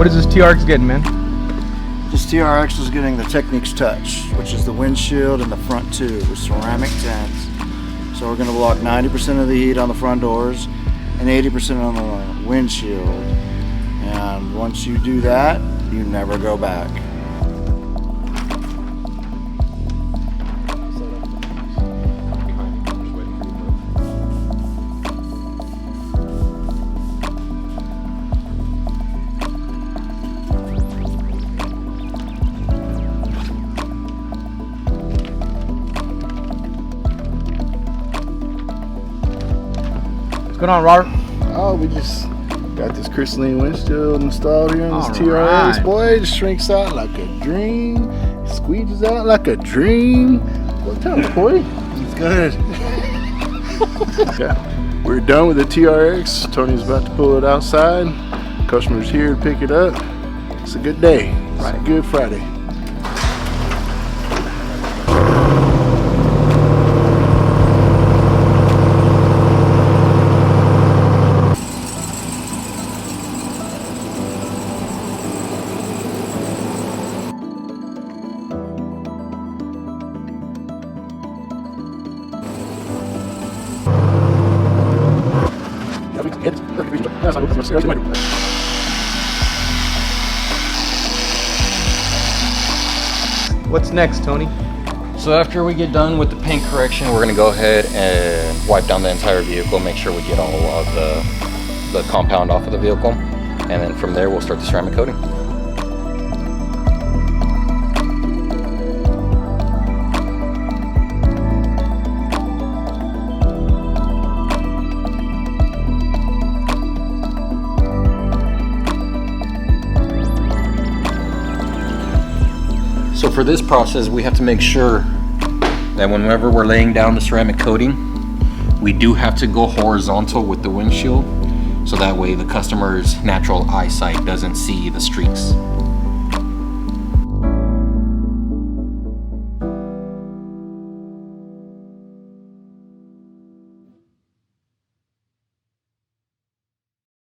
What is this TRX getting, man? This TRX is getting the Techniques Touch, which is the windshield and the front tube with ceramic tints. So we're going to block 90% of the heat on the front doors and 80% on the windshield. And once you do that, you never go back. What's going on, Robert? Oh, we just got this crystalline windshield installed here on this All TRX. right. Boy, it shrinks out like a dream, squeezes out like a dream. Well, tell me, Corey. It's good. Okay, we're done with the TRX. Tony's about to pull it outside. Customer's here to pick it up. It's a good day. It's a good Friday. What's next, Tony? So after we get done with the paint correction, we're gonna go ahead and wipe down the entire vehicle, make sure we get all of the compound off of the vehicle. And then from there, we'll start the ceramic coating. So for this process, we have to make sure that whenever we're laying down the ceramic coating, we do have to go horizontal with the windshield, so that way the customer's natural eyesight doesn't see the streaks.